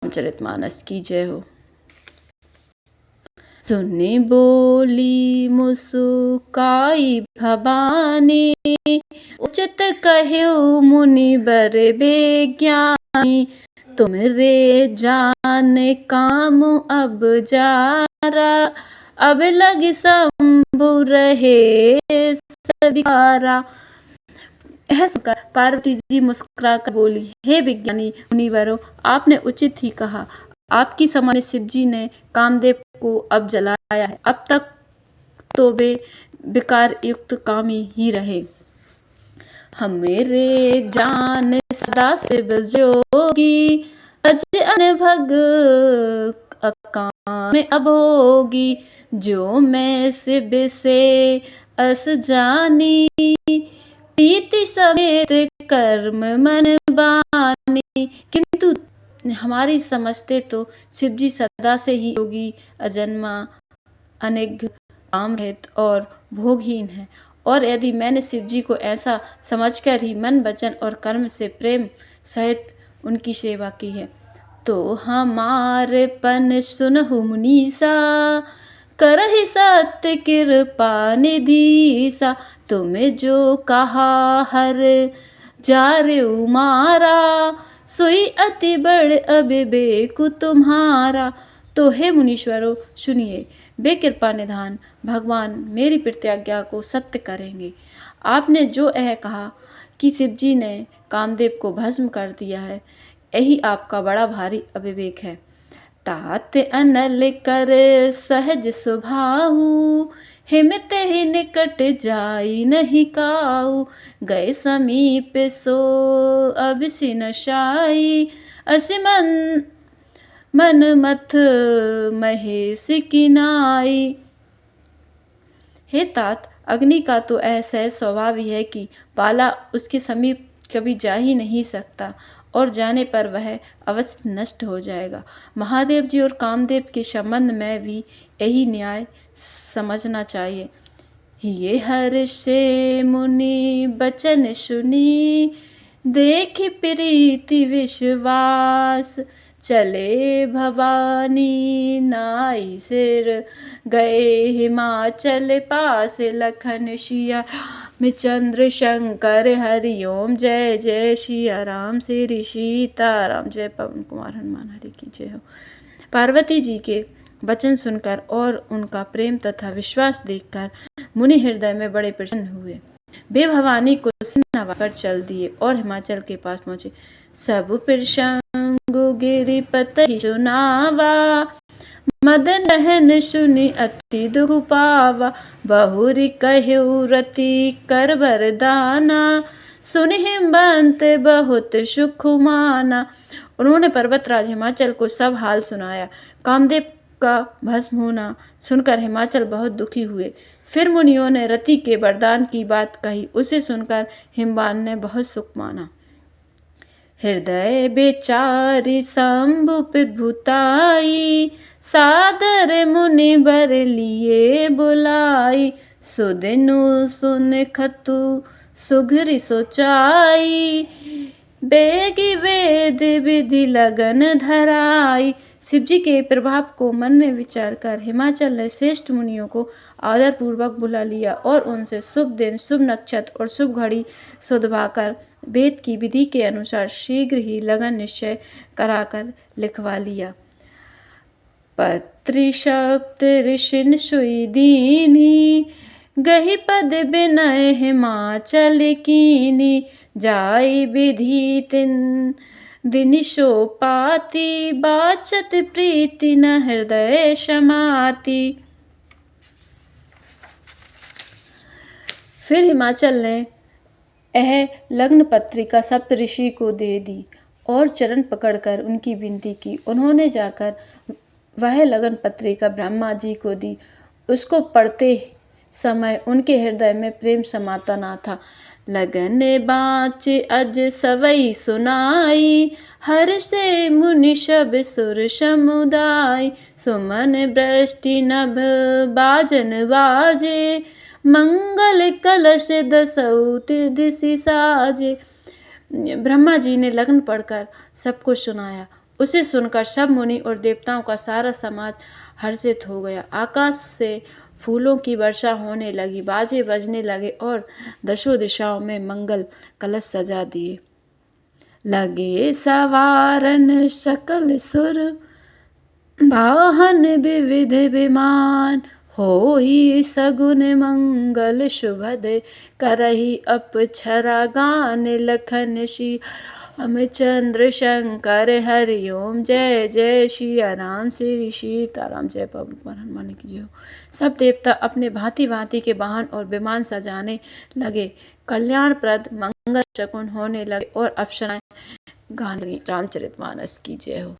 रामचरितमानस की जय हो। सुनी बोली मुस्काई भवानी, उचित कह्यो मुनि बर बेज्ञानी। तुमरे जान काम अब जारा, अब लग शंभु रहे सविकारा। यह सुनकर पार्वती जी मुस्कुरा कर बोली, हे विज्ञानी मुनिवरों, आपने उचित ही कहा। आपकी समझ में शिव जी ने कामदेव को अब जलाया है। अब तक तो वे विकार युक्त कामी ही रहे। हमेरे जान सदा शिव जोगी, अज अनभग अकाम अब होगी। जो मैं शिव से अस जानी, प्रीति समेत कर्म मन बानी। किंतु हमारी समझते तो शिव जी सदा से ही योगी, अजन्मा, अनिघ्न, काम रहित और भोगहीन है। और यदि मैंने शिव जी को ऐसा समझकर ही मन वचन और कर्म से प्रेम सहित उनकी सेवा की है, तो हमारे पन सुनहु मुनीसा, करहि सत्य कृपा निधीसा। तुम्हें जो कहा हर जारु मारा, सोई अति बड़ अविवेक तुम्हारा। तो हे मुनीश्वरों सुनिए, वे कृपा निधान भगवान मेरी प्रतिज्ञा को सत्य करेंगे। आपने जो यह कहा कि शिव जी ने कामदेव को भस्म कर दिया है, यही आपका बड़ा भारी अविवेक है। तात अनल कर सहज स्वभाव, हिमत ही निकट जाई नहीं काऊ। गए समीप सो अबिसिन शाई, असिमन मन मथ महेश की नाई। हे तात, अग्नि का तो ऐसा स्वभाव ही है कि पाला उसके समीप कभी जा ही नहीं सकता, और जाने पर वह अवश्य नष्ट हो जाएगा। महादेव जी और कामदेव के संबंध में भी यही न्याय समझना चाहिए। ये हर्षे मुनि बचन सुनी, देख प्रीति विश्वास। चले भवानी नाई सिर, गए हिमाचल पास। लखन सिया राम चंद्र शंकर, हरिओम जय जय सिया राम श्री सीताराम। जय पवन कुमार हनुमान हरि की जय हो। पार्वती जी के वचन सुनकर और उनका प्रेम तथा विश्वास देखकर मुनि हृदय में बड़े प्रसन्न हुए। वे भवानी को सिर नवाकर चल दिए और हिमाचल के पास पहुंचे। सब प्रसंग गिरिपति सुनावा, मदन दहन सुनि अति दुख पावा। बहुरी कह्यो रति कर वरदाना, सुनि हिमवंत बहुत सुख माना। उन्होंने पर्वतराज हिमाचल को सब हाल सुनाया। कामदेव का भस्म होना सुनकर हिमाचल बहुत दुखी हुए। फिर मुनियों ने रति के वरदान की बात कही। उसे सुनकर हिमवान ने बहुत सुख माना। हृदय बेचारी शंभु प्रभुताई, सादर मुनि बर लिए बुलाई। सुदिनु सुन खतु सुघरी सोचाई, बेगी वेद विधि लगन धराई। शिव जी के प्रभाव को मन में विचार कर हिमाचल ने श्रेष्ठ मुनियों को आदरपूर्वक बुला लिया और उनसे शुभ दिन, शुभ नक्षत्र और शुभ घड़ी सुधवाकर वेद की विधि के अनुसार शीघ्र ही लगन निश्चय कराकर लिखवा लिया। पत्री शब्द ऋषिन सुई दीनी, गही पद विनय हिमाचल कीनी। जाई विधि तिन दिन सो पाती, बाचत प्रीति न हृदय समाती। फिर हिमाचल ने यह लग्न पत्रिका सप्तऋषि को दे दी और चरण पकड़कर उनकी विनती की। उन्होंने जाकर वह लगन पत्रिका ब्रह्मा जी को दी। उसको पढ़ते समय उनके हृदय में प्रेम समाता ना था। लगन बाँच अज सवई सुनाई, हर से मुनि सब सुर समुदाय। सुमन वृष्टि नभ बाजन बाजे, मंगल कलश दसौ दिशि साजे। ब्रह्मा जी ने लगन पढ़कर सबको सुनाया उसे सुनकर सब मुनि और देवताओं का सारा समाज हर्षित हो गया। आकाश से फूलों की वर्षा होने लगी, बाजे बजने लगे और दशों दिशाओं में मंगल कलश सजा दिए। लगे सवारन सकल सुर, वाहन विविध विमान, होई सगुन मंगल शुभद, करही अपछरा गान, लखन श्री रामचंद्र शंकर हरि ओम। जय जय श्री राम, श्री सीताराम। जय पवन हनुमान की जय हो। सब देवता अपने भांति भांति के वाहन और विमान सजाने लगे, कल्याणप्रद मंगल शकुन होने लगे और अप्सराएं गाने लगी। रामचरितमानस की जय हो।